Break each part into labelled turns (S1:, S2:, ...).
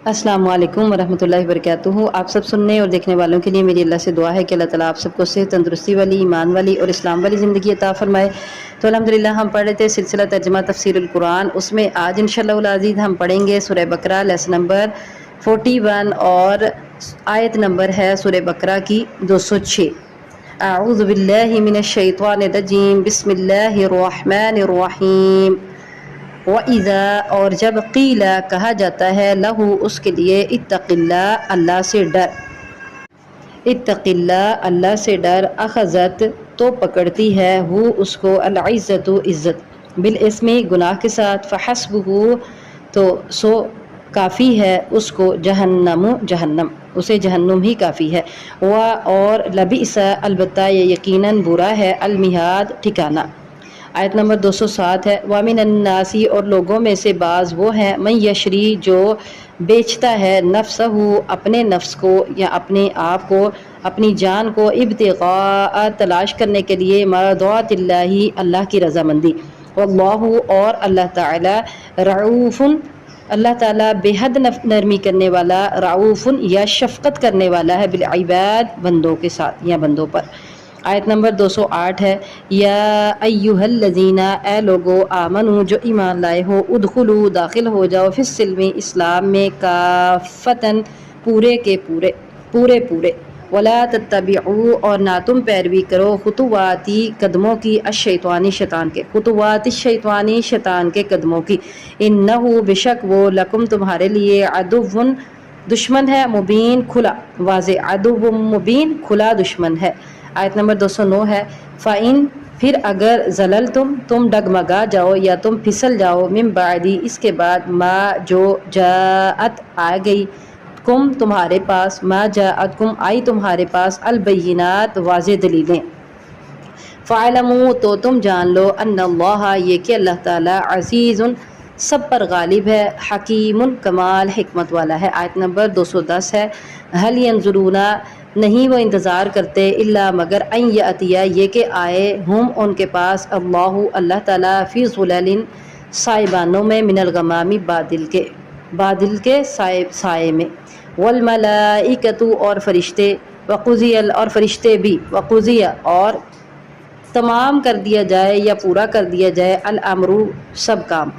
S1: السلام علیکم ورحمۃ اللہ وبرکاتہ۔ آپ سب سننے اور دیکھنے والوں کے لیے میری اللہ سے دعا ہے کہ اللہ تعالیٰ آپ سب کو صحت، تندرستی والی، ایمان والی اور اسلام والی زندگی عطا فرمائے۔ تو الحمدللہ ہم پڑھ رہے تھے سلسلہ ترجمہ تفسیر القرآن، اس میں آج انشاءاللہ العزیز ہم پڑھیں گے سورہ بقرہ لیسن نمبر 41 اور آیت نمبر ہے سورہ بقرہ کی 206۔ اعوذ باللہ من الشیطان الرجیم، بسم اللہ الرحمن الرحیم۔ وَإِذَا اور جب قیل کہا جاتا ہے لہو اس کے لیے اتق اللہ اللہ سے ڈر، اتق اللہ اللہ سے ڈر، اخذت تو پکڑتی ہے وہ اس کو العزت عزت، بالاسم گناہ کے ساتھ، فحسبہ تو سو کافی ہے اس کو جہنم جہنم، اسے جہنم ہی کافی ہے، اور لبئس البتہ یہ یقیناً برا ہے، المہاد ٹھکانہ۔ آیت نمبر 207 ہے، وَمِنَ النَّاسِ اور لوگوں میں سے بعض وہ ہیں، من یشری جو بیچتا ہے نفسہ اپنے نفس کو یا اپنے آپ کو، اپنی جان کو، ابتغاء تلاش کرنے کے لیے، مرضات اللہ اللہ کی رضامندی، واللہ اور اللہ تعالی رعوف اللہ تعالیٰ بے حد نرمی کرنے والا، رعوف یا شفقت کرنے والا ہے، بالعباد بندوں کے ساتھ یا بندوں پر۔ آیت نمبر 208 ہے، یا ایہا الذین اے لوگو آمنو جو ایمان لائے ہو، ادخلو داخل ہو جاؤ، فی السلم اسلام میں، کافتن پورے کے پورے پورے پورے، ولا تتبعوا اور نہ تم پیروی کرو، خطواتی قدموں کی، الشیطانی شیطان کے، خطوات الشیطانی شیطان کے قدموں کی، انہ بشک وہ لکم تمہارے لیے، عدو دشمن ہے، مبین کھلا واضح، عدو مبین کھلا دشمن ہے۔ آیت نمبر 209 ہے، فَإِن پھر اگر تم ڈگمگا جاؤ یا تم پھسل جاؤ، من بعدی اس کے بعد، ما جو جاءت آ گئی، کم تمہارے پاس، ما جاءت کم آئی تمہارے پاس، البینات واضح دلیلیں، فَاعْلَمُوا تو تم جان لو، ان اللہ یہ کہ اللہ تعالی عزیز سب پر غالب ہے، حکیم کمال حکمت والا ہے۔ آیت نمبر 210 ہے، هل ينظرون نہیں وہ انتظار کرتے، الا مگر ان یاتیا یہ کہ آئے، ہم ان کے پاس، اللہ تعالیٰ فی ظلل سائبانوں میں، من الغمام بادل کے سائے میں، والملائکۃ اور فرشتے، وقضی اور فرشتے بھی، وقضی اور تمام کر دیا جائے یا پورا کر دیا جائے، الامر سب کام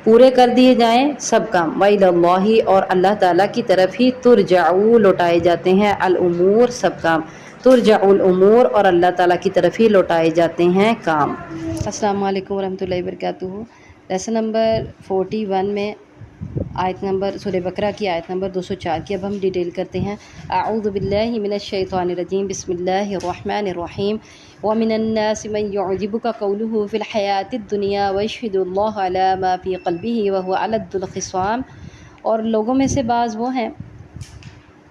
S1: پورے کر دیے جائیں سب کام، وَإِلَى اللَّهِ اور اللہ تعالیٰ کی طرف ہی، ترجعوا لوٹائے جاتے ہیں، الامور سب کام، ترجع الامور اور اللہ تعالیٰ کی طرف ہی لوٹائے جاتے ہیں کام۔ السلام علیکم ورحمۃ اللہ وبرکاتہ۔ لیسن نمبر 41 میں آیت نمبر سورہ بقرہ کی آیت نمبر 204 کی اب ہم ڈیٹیل کرتے ہیں۔ اعوذ باللہ من الشیطان الرجیم، بسم اللہ الرحمن الرحیم۔ وَمِنَ النَّاسِ مَن يُعْجِبُكَ قَوْلُهُ فِي الْحَيَاةِ الدُّنْيَا وَيَشْهَدُ اللَّهَ عَلَى مَا فِي قَلْبِهِ وَهُوَ أَلَدُّ الْخِصَامِ اور لوگوں میں سے بعض وہ ہیں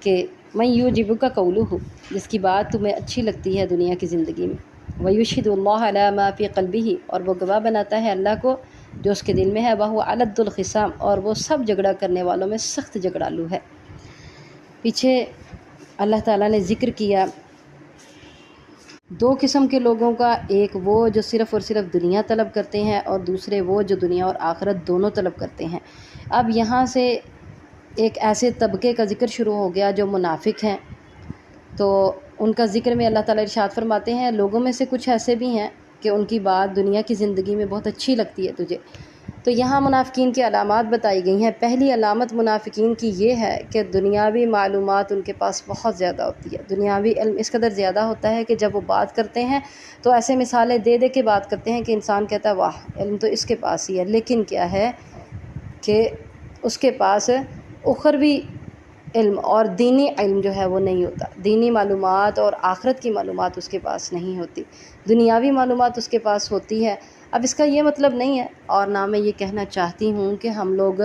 S1: کہ مَن يُعْجِبُكَ قَوْلُهُ جس کی بات تمہیں اچھی لگتی ہے دنیا کی زندگی میں، وَيَشْهَدُ اللَّهَ عَلَى مَا فِي قَلْبِهِ اور وہ گواہ بناتا ہے اللہ کو جو اس کے دل میں ہے، وَهُوَ أَلَدُّ الْخِصَامِ اور وہ سب جھگڑا کرنے والوں میں سخت جھگڑالو ہے۔ پیچھے اللہ تعالیٰ نے ذکر کیا دو قسم کے لوگوں کا، ایک وہ جو صرف اور صرف دنیا طلب کرتے ہیں، اور دوسرے وہ جو دنیا اور آخرت دونوں طلب کرتے ہیں۔ اب یہاں سے ایک ایسے طبقے کا ذکر شروع ہو گیا جو منافق ہیں، تو ان کا ذکر میں اللہ تعالیٰ ارشاد فرماتے ہیں، لوگوں میں سے کچھ ایسے بھی ہیں کہ ان کی بات دنیا کی زندگی میں بہت اچھی لگتی ہے تجھے، تو یہاں منافقین کی علامات بتائی گئی ہیں۔ پہلی علامت منافقین کی یہ ہے کہ دنیاوی معلومات ان کے پاس بہت زیادہ ہوتی ہے، دنیاوی علم اس قدر زیادہ ہوتا ہے کہ جب وہ بات کرتے ہیں تو ایسے مثالیں دے دے کے بات کرتے ہیں کہ انسان کہتا ہے واہ علم تو اس کے پاس ہی ہے، لیکن کیا ہے کہ اس کے پاس اخروی علم اور دینی علم جو ہے وہ نہیں ہوتا، دینی معلومات اور آخرت کی معلومات اس کے پاس نہیں ہوتی، دنیاوی معلومات اس کے پاس ہوتی ہے۔ اب اس کا یہ مطلب نہیں ہے، اور نہ میں یہ کہنا چاہتی ہوں کہ ہم لوگ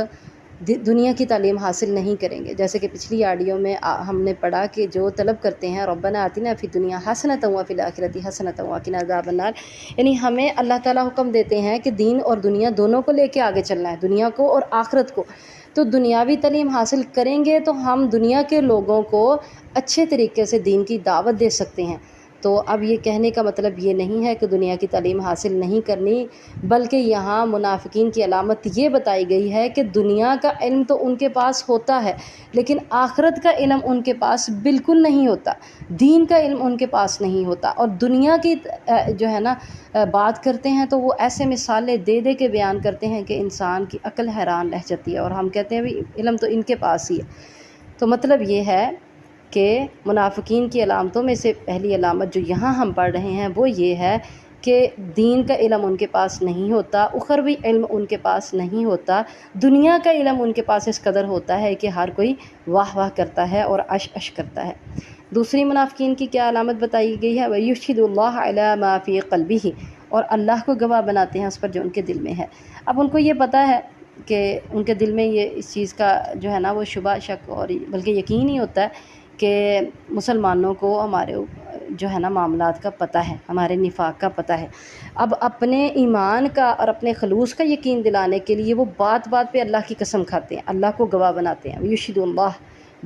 S1: دنیا کی تعلیم حاصل نہیں کریں گے، جیسے کہ پچھلی آڈیو میں ہم نے پڑھا کہ جو طلب کرتے ہیں ربنا آتنا فی الدنیا حسنۃ وفی الآخرۃ حسنۃ وقنا عذاب النار، یعنی ہمیں اللہ تعالیٰ حکم دیتے ہیں کہ دین اور دنیا دونوں کو لے کے آگے چلنا ہے، دنیا کو اور آخرت کو، تو دنیاوی تعلیم حاصل کریں گے تو ہم دنیا کے لوگوں کو اچھے طریقے سے دین کی دعوت دے سکتے ہیں، تو اب یہ کہنے کا مطلب یہ نہیں ہے کہ دنیا کی تعلیم حاصل نہیں کرنی، بلکہ یہاں منافقین کی علامت یہ بتائی گئی ہے کہ دنیا کا علم تو ان کے پاس ہوتا ہے، لیکن آخرت کا علم ان کے پاس بالکل نہیں ہوتا، دین کا علم ان کے پاس نہیں ہوتا، اور دنیا کی جو ہے نا بات کرتے ہیں تو وہ ایسے مثالیں دے دے کے بیان کرتے ہیں کہ انسان کی عقل حیران رہ جاتی ہے، اور ہم کہتے ہیں بھی علم تو ان کے پاس ہی ہے۔ تو مطلب یہ ہے کہ منافقین کی علامتوں میں سے پہلی علامت جو یہاں ہم پڑھ رہے ہیں وہ یہ ہے کہ دین کا علم ان کے پاس نہیں ہوتا، اخروی علم ان کے پاس نہیں ہوتا، دنیا کا علم ان کے پاس اس قدر ہوتا ہے کہ ہر کوئی واہ واہ کرتا ہے اور اش اش کرتا ہے۔ دوسری منافقین کی کیا علامت بتائی گئی ہے؟ وَيُشْهِدُ اللَّهَ عَلَى مَا فِي قَلْبِهِ، اور اللہ کو گواہ بناتے ہیں اس پر جو ان کے دل میں ہے۔ اب ان کو یہ پتہ ہے کہ ان کے دل میں یہ اس چیز کا جو ہے نا وہ شبہ شک اور بلکہ یقین ہی ہوتا ہے کہ مسلمانوں کو ہمارے جو ہے نا معاملات کا پتہ ہے، ہمارے نفاق کا پتہ ہے۔ اب اپنے ایمان کا اور اپنے خلوص کا یقین دلانے کے لیے وہ بات بات پہ اللہ کی قسم کھاتے ہیں، اللہ کو گواہ بناتے ہیں۔ یشہد اللہ،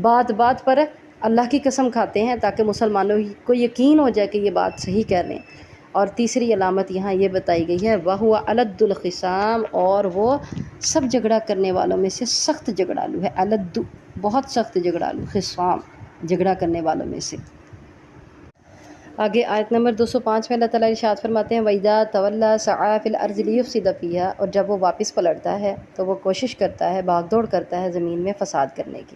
S1: بات بات پر اللہ کی قسم کھاتے ہیں تاکہ مسلمانوں کو یقین ہو جائے کہ یہ بات صحیح کہہ رہے ہیں۔ اور تیسری علامت یہاں یہ بتائی گئی ہے وَهُوَ أَلَدُّ الْخِصَامِ، اور وہ سب جھگڑا کرنے والوں میں سے سخت جھگڑالو ہے۔ الد، بہت سخت جھگڑالو، خصام جھگڑا کرنے والوں میں سے۔ آگے آیت نمبر 205 میں اللہ تعالیٰ ارشاد فرماتے ہیں وَإِذَا تَوَلَّى سَعَىٰ فِي الْأَرْضِ لِيُفْسِدَ فِيهَا، اور جب وہ واپس پلٹتا ہے تو وہ کوشش کرتا ہے، بھاگ دوڑ کرتا ہے زمین میں فساد کرنے کی۔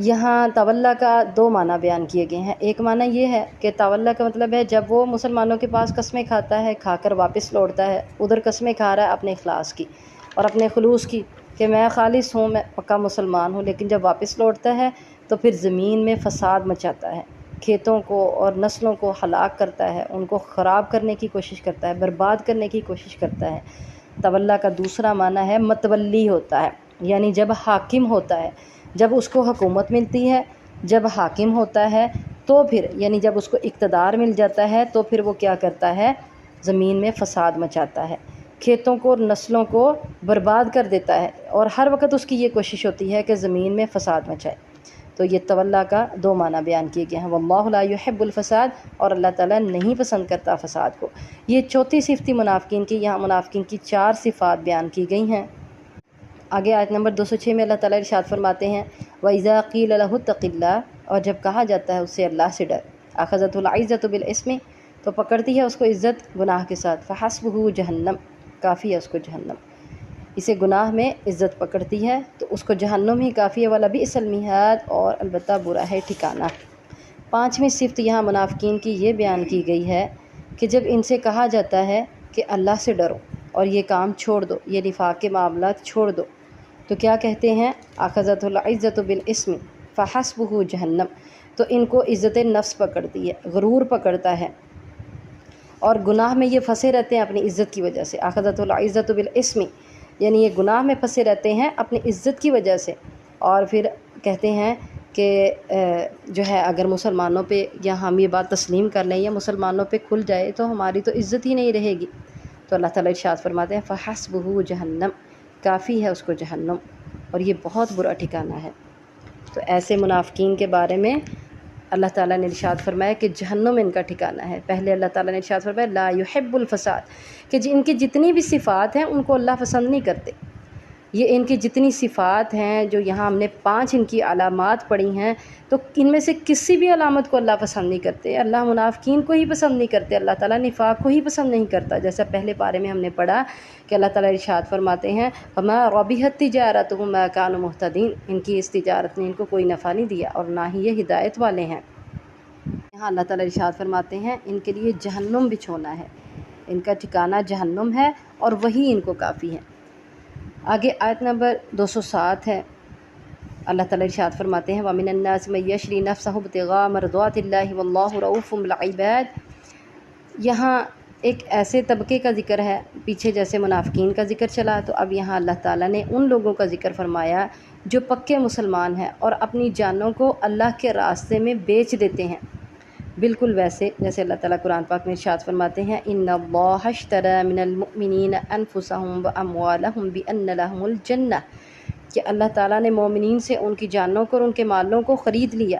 S1: یہاں تولا کا دو معنی بیان کیے گئے ہیں۔ ایک معنی یہ ہے کہ تولا کا مطلب ہے جب وہ مسلمانوں کے پاس قسمیں کھاتا ہے، کھا کر واپس لوٹتا ہے، ادھر قسمیں کھا رہا ہے اپنے اخلاص کی اور اپنے خلوص کی کہ میں خالص ہوں، میں پکا مسلمان ہوں، لیکن جب واپس لوٹتا ہے تو پھر زمین میں فساد مچاتا ہے، کھیتوں کو اور نسلوں کو ہلاک کرتا ہے، ان کو خراب کرنے کی کوشش کرتا ہے، برباد کرنے کی کوشش کرتا ہے۔ تولا کا دوسرا معنی ہے متولی ہوتا ہے، یعنی جب حاکم ہوتا ہے، جب اس کو حکومت ملتی ہے، جب حاکم ہوتا ہے تو پھر یعنی جب اس کو اقتدار مل جاتا ہے تو پھر وہ کیا کرتا ہے؟ زمین میں فساد مچاتا ہے، کھیتوں کو اور نسلوں کو برباد کر دیتا ہے، اور ہر وقت اس کی یہ کوشش ہوتی ہے کہ زمین میں فساد مچائے۔ تو یہ تولا کا دو معنی بیان کیے گئے ہیں، واللہ لا یحب الفساد، اور اللہ تعالیٰ نہیں پسند کرتا فساد کو۔ یہ چوتھی صفت تھی منافقین کی، یہاں منافقین کی 4 صفات بیان کی گئی ہیں۔ آگے آیت نمبر 206 میں اللہ تعالیٰ ارشاد فرماتے ہیں وَإِذَا قِيلَ لَهُ اتَّقِ اللَّهَ، اور جب کہا جاتا ہے اس سے اللہ سے ڈر، أَخَذَتْهُ الْعِزَّةُ بِالْإِثْمِ، تو پکڑتی ہے اس کو عزت گناہ کے ساتھ، فَحَسْبُهُ جہنم، کافی ہے اس کو جہنم، اسے گناہ میں عزت پکڑتی ہے تو اس کو جہنم ہی کافی ہے، وَلَبِئْسَ الْمِہَادُ، اور البتہ برا ہے ٹھکانہ۔ 5ویں صفت یہاں منافقین کی یہ بیان کی گئی ہے کہ جب ان سے کہا جاتا ہے کہ اللہ سے ڈرو اور یہ کام چھوڑ دو، یہ نفاق کے معاملات چھوڑ دو، تو کیا کہتے ہیں؟ أَخَذَتْهُ الْعِزَّةُ بِالْإِثْمِ فَحَسْبُهُ جہنم، تو ان کو عزت نفس پکڑتی ہے، غرور پکڑتا ہے، اور گناہ میں یہ پھنسے رہتے ہیں اپنی عزت کی وجہ سے۔ أَخَذَتْهُ الْعِزَّةُ بِالْإِثْمِ، یعنی یہ گناہ میں پھنسے رہتے ہیں اپنی عزت کی وجہ سے، اور پھر کہتے ہیں کہ جو ہے اگر مسلمانوں پہ یا ہم یہ بات تسلیم کر لیں یا مسلمانوں پہ کھل جائے تو ہماری تو عزت ہی نہیں رہے گی۔ تو اللہ تعالیٰ ارشاد فرماتے ہیں فَحَسْبُهُ جہنم، کافی ہے اس کو جہنم، اور یہ بہت برا ٹھکانہ ہے۔ تو ایسے منافقین کے بارے میں اللہ تعالیٰ نے ارشاد فرمایا کہ جہنم ان کا ٹھکانہ ہے۔ پہلے اللہ تعالیٰ نے ارشاد فرمایا لا یحب الفساد، کہ ان کی جتنی بھی صفات ہیں ان کو اللہ پسند نہیں کرتے۔ یہ ان کی جتنی صفات ہیں جو یہاں ہم نے 5 ان کی علامات پڑھی ہیں، تو ان میں سے کسی بھی علامت کو اللہ پسند نہیں کرتے۔ اللہ منافقین کو ہی پسند نہیں کرتے، اللہ تعالیٰ نفاق کو ہی پسند نہیں کرتا، جیسا پہلے پارے میں ہم نے پڑھا کہ اللہ تعالیٰ ارشاد فرماتے ہیں فَمَا رَبِحَتْ تِجَارَتُهُمْ مَا كَانُوا مُهْتَدِينَ، ان کی اس تجارت نے ان کو کوئی نفع نہیں دیا اور نہ ہی یہ ہدایت والے ہیں۔ یہاں اللہ تعالیٰ ارشاد فرماتے ہیں ان کے لیے جہنم بچھونا ہے، ان کا ٹھکانہ جہنم ہے اور وہی ان کو کافی ہے۔ آگے آیت نمبر 207 ہے، اللہ تعالیٰ ارشاد فرماتے ہیں وَمِنَ النَّاسِ مَن يَشْرِي نَفْسَهُ ابْتِغَاءَ مَرْضَاتِ اللَّهِ وَاللَّهُ رَءُوفٌ بِالْعِبَادِ۔ یہاں ایک ایسے طبقے کا ذکر ہے، پیچھے جیسے منافقین کا ذکر چلا تو اب یہاں اللہ تعالیٰ نے ان لوگوں کا ذکر فرمایا جو پکے مسلمان ہیں اور اپنی جانوں کو اللہ کے راستے میں بیچ دیتے ہیں، بالکل ویسے جیسے اللہ تعالیٰ قرآن پاک میں ارشاد فرماتے ہیں ان اللہ اشتری من المؤمنین انفسهم واموالهم بان لهم الجنہ، کہ اللہ تعالیٰ نے مومنین سے ان کی جانوں کو اور ان کے مالوں کو خرید لیا۔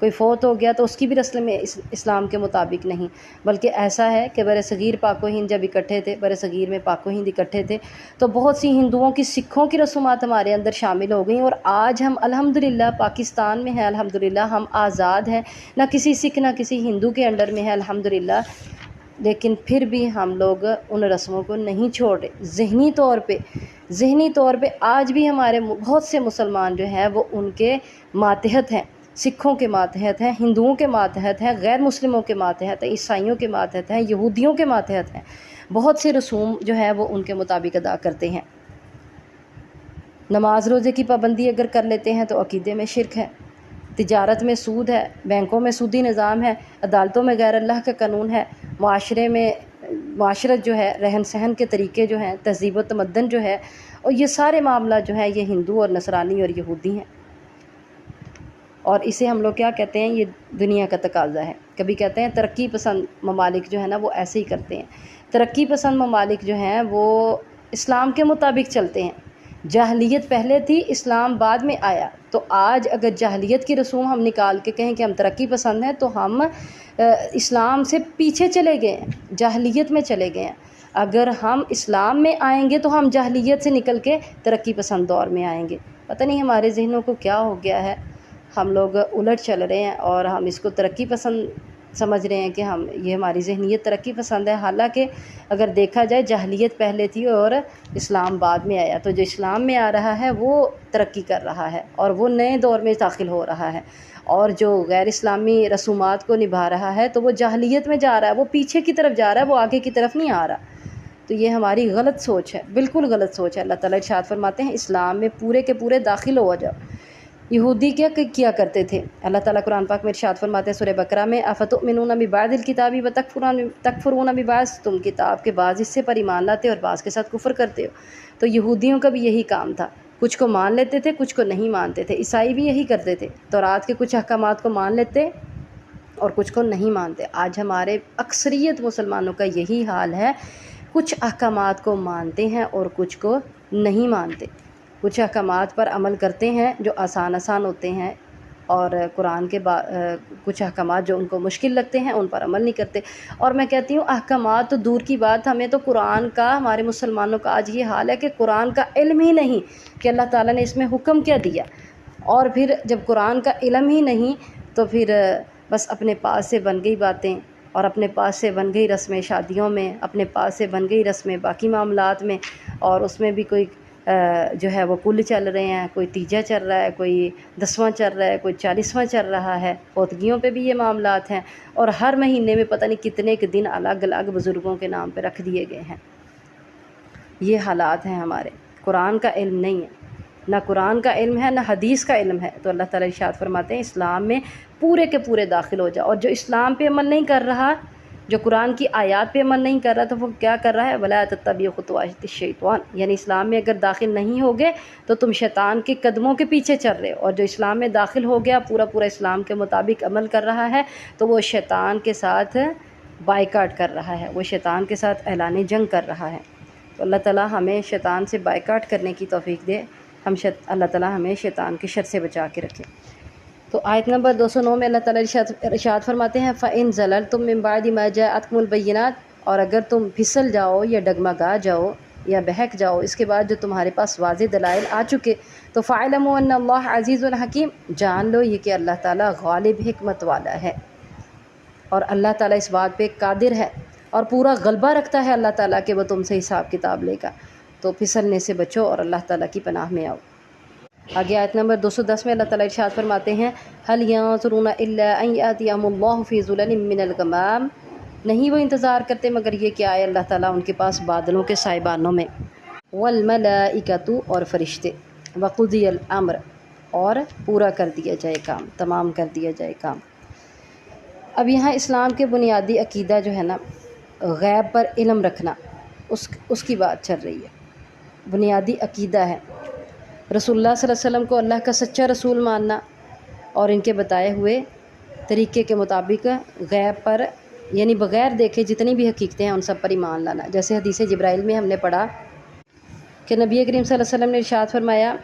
S1: کوئی فوت ہو گیا تو اس کی بھی رسمیں اسلام کے مطابق نہیں، بلکہ ایسا ہے کہ بر صغیر پاک و ہند جب اکٹھے تھے، بر صغیر میں پاک و ہند اکٹھے تھے، تو بہت سی ہندوؤں کی، سکھوں کی رسومات ہمارے اندر شامل ہو گئیں، اور آج ہم الحمدللہ پاکستان میں ہیں، الحمدللہ ہم آزاد ہیں، نہ کسی سکھ نہ کسی ہندو کے انڈر میں ہے الحمدللہ، لیکن پھر بھی ہم لوگ ان رسموں کو نہیں چھوڑ رہے۔ ذہنی طور پہ آج بھی ہمارے بہت سے مسلمان جو ہیں وہ ان کے ماتحت ہیں، سکھوں کے ماتحت ہیں، ہندوؤں کے ماتحت ہیں، غیر مسلموں کے ماتحت ہیں، عیسائیوں کے ماتحت ہیں، یہودیوں کے ماتحت ہیں، بہت سے رسوم جو ہے وہ ان کے مطابق ادا کرتے ہیں۔ نماز روزے کی پابندی اگر کر لیتے ہیں تو عقیدے میں شرک ہے، تجارت میں سود ہے، بینکوں میں سودی نظام ہے، عدالتوں میں غیر اللہ کا قانون ہے، معاشرت جو ہے، رہن سہن کے طریقے جو ہیں، تہذیب و تمدن جو ہے، اور یہ سارے معاملات جو ہیں یہ ہندو اور نصرانی اور یہودی ہیں، اور اسے ہم لوگ کیا کہتے ہیں، یہ دنیا کا تقاضا ہے۔ کبھی کہتے ہیں ترقی پسند ممالک جو ہے نا وہ ایسے ہی کرتے ہیں، ترقی پسند ممالک جو ہیں وہ اسلام کے مطابق چلتے ہیں۔ جاہلیت پہلے تھی، اسلام بعد میں آیا، تو آج اگر جاہلیت کی رسوم ہم نکال کے کہیں کہ ہم ترقی پسند ہیں تو ہم اسلام سے پیچھے چلے گئے ہیں، جاہلیت میں چلے گئے ہیں۔ اگر ہم اسلام میں آئیں گے تو ہم جاہلیت سے نکل کے ترقی پسند دور میں آئیں گے۔ پتہ نہیں ہمارے ذہنوں کو کیا ہو گیا ہے، ہم لوگ الٹ چل رہے ہیں اور ہم اس کو ترقی پسند سمجھ رہے ہیں کہ یہ ہماری ذہنیت ترقی پسند ہے، حالانکہ اگر دیکھا جائے جاہلیت پہلے تھی اور اسلام بعد میں آیا، تو جو اسلام میں آ رہا ہے وہ ترقی کر رہا ہے اور وہ نئے دور میں داخل ہو رہا ہے، اور جو غیر اسلامی رسومات کو نبھا رہا ہے تو وہ جاہلیت میں جا رہا ہے، وہ پیچھے کی طرف جا رہا ہے، وہ آگے کی طرف نہیں آ رہا۔ تو یہ ہماری غلط سوچ ہے، بالکل غلط سوچ ہے۔ اللہ تعالیٰ ارشاد فرماتے ہیں اسلام میں پورے کے پورے داخل ہو جاؤ۔ یہودی کیا کرتے تھے؟ اللہ تعالیٰ قرآن پاک میں ارشاد فرماتے ہیں سورہ بقرہ میں افتؤمنون ببعض الکتاب وتکفرون ببعض، تم کتاب کے بعض حصے پر ایمان لاتے اور بعض کے ساتھ کفر کرتے ہو۔ تو یہودیوں کا بھی یہی کام تھا، کچھ کو مان لیتے تھے، کچھ کو نہیں مانتے تھے۔ عیسائی بھی یہی کرتے تھے، تورات کے کچھ احکامات کو مان لیتے اور کچھ کو نہیں مانتے۔ آج ہمارے اکثریت مسلمانوں کا یہی حال ہے، کچھ احکامات کو مانتے ہیں اور کچھ کو نہیں مانتے، کچھ احکامات پر عمل کرتے ہیں جو آسان ہوتے ہیں، اور قرآن کے کچھ احکامات جو ان کو مشکل لگتے ہیں ان پر عمل نہیں کرتے۔ اور میں کہتی ہوں احکامات تو دور کی بات، ہمیں تو قرآن کا، ہمارے مسلمانوں کا آج یہ حال ہے کہ قرآن کا علم ہی نہیں کہ اللہ تعالیٰ نے اس میں حکم کیا دیا، اور پھر جب قرآن کا علم ہی نہیں تو پھر بس اپنے پاس سے بن گئی باتیں، اور اپنے پاس سے بن گئی رسمیں شادیوں میں، اپنے پاس سے بن گئی رسمیں باقی معاملات میں، اور اس میں بھی کوئی جو ہے وہ کل چل رہے ہیں، کوئی تیجا چل رہا ہے، کوئی 10واں چل رہا ہے، کوئی 40واں چل رہا ہے، پوتگیوں پہ بھی یہ معاملات ہیں، اور ہر مہینے میں پتہ نہیں کتنے کے دن الگ الگ بزرگوں کے نام پہ رکھ دیے گئے ہیں۔ یہ حالات ہیں ہمارے، قرآن کا علم نہیں ہے، نہ قرآن کا علم ہے نہ حدیث کا علم ہے۔ تو اللہ تعالیٰ ارشاد فرماتے ہیں اسلام میں پورے کے پورے داخل ہو جاؤ، اور جو اسلام پہ عمل نہیں کر رہا، جو قرآن کی آیات پہ عمل نہیں کر رہا، تو وہ کیا کر رہا ہے؟ وَلَا تَتَّبِعُوا خُطُوَاتِ الشَّيْطَانِ، یعنی اسلام میں اگر داخل نہیں ہوگے تو تم شیطان کے قدموں کے پیچھے چل رہے ہو، اور جو اسلام میں داخل ہو گیا، پورا اسلام کے مطابق عمل کر رہا ہے، تو وہ شیطان کے ساتھ بائیکاٹ کر رہا ہے، وہ شیطان کے ساتھ اعلان جنگ کر رہا ہے۔ تو اللہ تعالیٰ ہمیں شیطان سے بائیکاٹ کرنے کی توفیق دے، اللہ تعالیٰ ہمیں شیطان کے شر سے بچا کے رکھے۔ تو آیت نمبر 209 میں اللہ تعالیٰ ارشاد فرماتے ہیں فَإِن زَلَلْتُم مِّن بَعْدِ مَا جَاءَتْكُمُ الْبَيِّنَاتُ، اور اگر تم پھسل جاؤ یا ڈگمگا جاؤ یا بہک جاؤ اس کے بعد جو تمہارے پاس واضح دلائل آ چکے، تو فَاعْلَمُوا أَنَّ اللَّهَ عَزِيزٌ حَكِيمٌ، جان لو یہ کہ اللہ تعالیٰ غالب حکمت والا ہے، اور اللہ تعالیٰ اس بات پہ قادر ہے اور پورا غلبہ رکھتا ہے اللہ تعالیٰ کہ وہ تم سے حساب کتاب لے گا۔ تو پھسلنے سے بچو اور اللہ تعالیٰ کی پناہ میں آؤ۔ آگے آیت نمبر 210 میں اللہ تعالیٰ ارشاد فرماتے ہیں هَلْ يَنظُرُونَ إِلَّا أَن يَأْتِيَهُمُ اللَّهُ فِي ظُلَلٍ مِّنَ الْغَمَامِ، نہیں وہ انتظار کرتے مگر یہ کہ آئے اللہ تعالیٰ ان کے پاس بادلوں کے سائبانوں میں، وَالْمَلَائِكَةُ، اور فرشتے، وَقُضِيَ الْأَمْرُ، اور پورا کر دیا جائے کام، تمام کر دیا جائے کام۔ اب یہاں اسلام کے بنیادی عقیدہ جو ہے نا، غیب پر علم رکھنا، اس کی بات چل رہی ہے، بنیادی عقیدہ ہے۔ رسول اللہ صلی اللہ علیہ وسلم کو اللہ کا سچا رسول ماننا، اور ان کے بتائے ہوئے طریقے کے مطابق غیب پر، یعنی بغیر دیکھے جتنی بھی حقیقتیں ہیں ان سب پر ایمان لانا۔ جیسے حدیث جبرائیل میں ہم نے پڑھا کہ نبی کریم صلی اللہ علیہ وسلم نے ارشاد فرمایا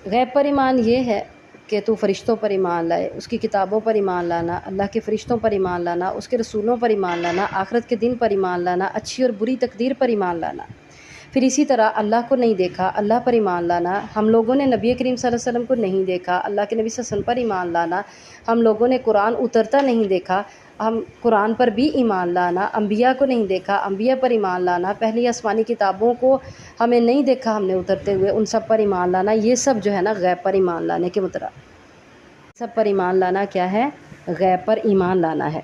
S1: غیب پر ایمان یہ ہے کہ تو فرشتوں پر ایمان لائے، اس کی کتابوں پر ایمان لانا، اللہ کے فرشتوں پر ایمان لانا، اس کے رسولوں پر ایمان لانا، آخرت کے دن پر ایمان لانا، اچھی اور بری تقدیر پر ایمان لانا۔ پھر اسی طرح اللہ کو نہیں دیکھا، اللہ پر ایمان لانا، ہم لوگوں نے نبی کریم صلی اللہ علیہ وسلم کو نہیں دیکھا، اللہ کے نبی صلی اللہ علیہ وسلم پر ایمان لانا، ہم لوگوں نے قرآن اترتا نہیں دیکھا، ہم قرآن پر بھی ایمان لانا، انبیاء کو نہیں دیکھا، انبیاء پر ایمان لانا، پہلی آسمانی کتابوں کو ہمیں نہیں دیکھا ہم نے اترتے ہوئے، ان سب پر ایمان لانا، یہ سب جو ہے نا غیب پر ایمان لانے کے مترادف۔ سب پر ایمان لانا کیا ہے؟ غیب پر ایمان لانا ہے۔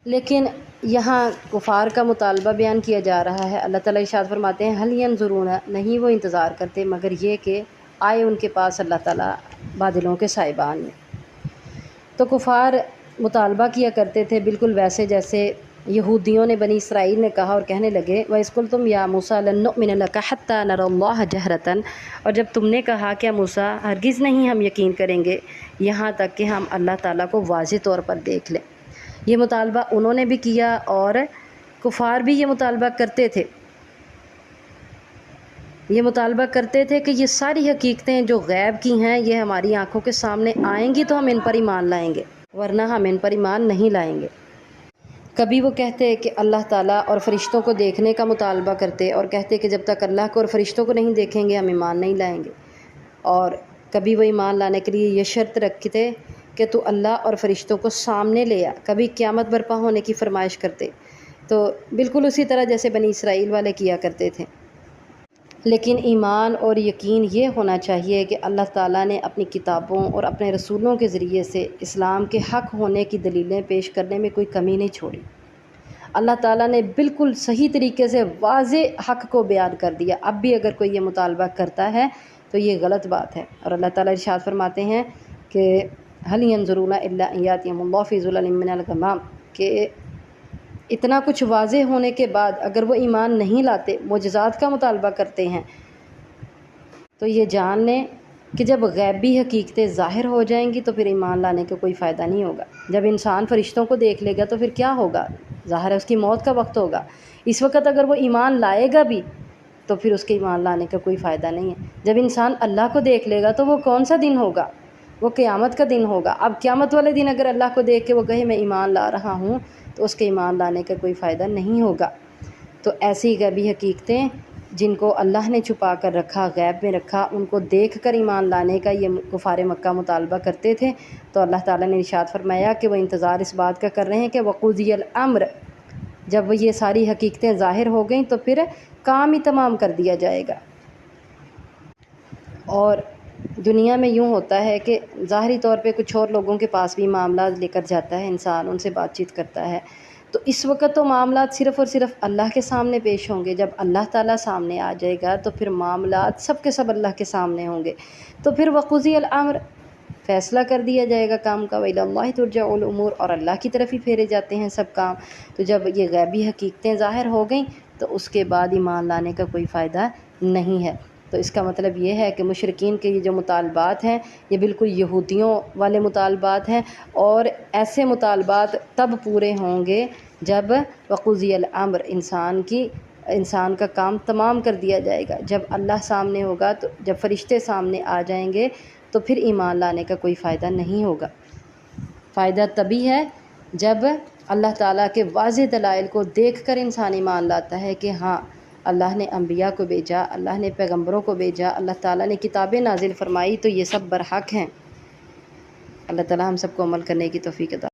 S1: لیکن یہاں کفار کا مطالبہ بیان کیا جا رہا ہے۔ اللہ تعالیٰ ارشاد فرماتے ہیں حل ینظرون، نہیں وہ انتظار کرتے مگر یہ کہ آئے ان کے پاس اللہ تعالیٰ بادلوں کے سائبان میں۔ تو کفار مطالبہ کیا کرتے تھے بالکل ویسے جیسے یہودیوں نے بنی اسرائیل نے کہا اور کہنے لگے وَإِذْ قُلْتُمْ يَا مُوسَىٰ لَن نُؤْمِنَ لَكَ حَتَّىٰ نَرَى اللَّهَ جَهْرَةً، اور جب تم نے کہا کہ موسیٰ ہرگز نہیں ہم یقین کریں گے یہاں تک کہ ہم اللہ تعالیٰ کو واضح طور پر دیکھ لیں۔ یہ مطالبہ انہوں نے بھی کیا اور کفار بھی یہ مطالبہ کرتے تھے، یہ مطالبہ کرتے تھے کہ یہ ساری حقیقتیں جو غیب کی ہیں یہ ہماری آنکھوں کے سامنے آئیں گی تو ہم ان پر ایمان لائیں گے، ورنہ ہم ان پر ایمان نہیں لائیں گے۔ کبھی وہ کہتے کہ اللہ تعالیٰ اور فرشتوں کو دیکھنے کا مطالبہ کرتے اور کہتے کہ جب تک اللہ کو اور فرشتوں کو نہیں دیکھیں گے ہم ایمان نہیں لائیں گے، اور کبھی وہ ایمان لانے کے لیے یہ شرط رکھتے کہ تو اللہ اور فرشتوں کو سامنے لے آ، کبھی قیامت برپا ہونے کی فرمائش کرتے، تو بالکل اسی طرح جیسے بنی اسرائیل والے کیا کرتے تھے۔ لیکن ایمان اور یقین یہ ہونا چاہیے کہ اللہ تعالیٰ نے اپنی کتابوں اور اپنے رسولوں کے ذریعے سے اسلام کے حق ہونے کی دلیلیں پیش کرنے میں کوئی کمی نہیں چھوڑی۔ اللہ تعالیٰ نے بالکل صحیح طریقے سے واضح حق کو بیان کر دیا۔ اب بھی اگر کوئی یہ مطالبہ کرتا ہے تو یہ غلط بات ہے، اور اللہ تعالیٰ ارشاد فرماتے ہیں کہ هل ينظرون الا ان ياتيهم الله في ظلل من الغمام، کہ اتنا کچھ واضح ہونے کے بعد اگر وہ ایمان نہیں لاتے، معجزات کا مطالبہ کرتے ہیں، تو یہ جان لیں کہ جب غیبی حقیقتیں ظاہر ہو جائیں گی تو پھر ایمان لانے کا کوئی فائدہ نہیں ہوگا۔ جب انسان فرشتوں کو دیکھ لے گا تو پھر کیا ہوگا؟ ظاہر ہے اس کی موت کا وقت ہوگا۔ اس وقت اگر وہ ایمان لائے گا بھی تو پھر اس کے ایمان لانے کا کوئی فائدہ نہیں ہے۔ جب انسان اللہ کو دیکھ لے گا تو وہ کون سا دن ہوگا؟ وہ قیامت کا دن ہوگا۔ اب قیامت والے دن اگر اللہ کو دیکھ کے وہ کہے میں ایمان لا رہا ہوں تو اس کے ایمان لانے کا کوئی فائدہ نہیں ہوگا۔ تو ایسی غیبی حقیقتیں جن کو اللہ نے چھپا کر رکھا، غیب میں رکھا، ان کو دیکھ کر ایمان لانے کا یہ کفار مکہ مطالبہ کرتے تھے، تو اللہ تعالیٰ نے ارشاد فرمایا کہ وہ انتظار اس بات کا کر رہے ہیں کہ وقضی الامر، جب وہ یہ ساری حقیقتیں ظاہر ہو گئیں تو پھر کام ہی تمام کر دیا جائے گا۔ اور دنیا میں یوں ہوتا ہے کہ ظاہری طور پہ کچھ اور لوگوں کے پاس بھی معاملات لے کر جاتا ہے انسان، ان سے بات چیت کرتا ہے، تو اس وقت تو معاملات صرف اور صرف اللہ کے سامنے پیش ہوں گے۔ جب اللہ تعالیٰ سامنے آ جائے گا تو پھر معاملات سب کے سب اللہ کے سامنے ہوں گے، تو پھر وقضی الامر، فیصلہ کر دیا جائے گا کام کا، وَإِلَى اللَّهِ تُرْجَعُ الْأُمُورُ، اور اللہ کی طرف ہی پھیرے جاتے ہیں سب کام۔ تو جب یہ غیبی حقیقتیں ظاہر ہو گئیں تو اس کے بعد ایمان لانے کا کوئی فائدہ نہیں ہے۔ تو اس کا مطلب یہ ہے کہ مشرکین کے یہ جو مطالبات ہیں یہ بالکل یہودیوں والے مطالبات ہیں، اور ایسے مطالبات تب پورے ہوں گے جب وقضی الامر، انسان کا کام تمام کر دیا جائے گا، جب اللہ سامنے ہوگا، تو جب فرشتے سامنے آ جائیں گے تو پھر ایمان لانے کا کوئی فائدہ نہیں ہوگا۔ فائدہ تبھی ہے جب اللہ تعالیٰ کے واضح دلائل کو دیکھ کر انسان ایمان لاتا ہے کہ ہاں اللہ نے انبیاء کو بھیجا، اللہ نے پیغمبروں کو بھیجا، اللہ تعالیٰ نے کتابیں نازل فرمائی، تو یہ سب برحق ہیں۔ اللہ تعالیٰ ہم سب کو عمل کرنے کی توفیق عطا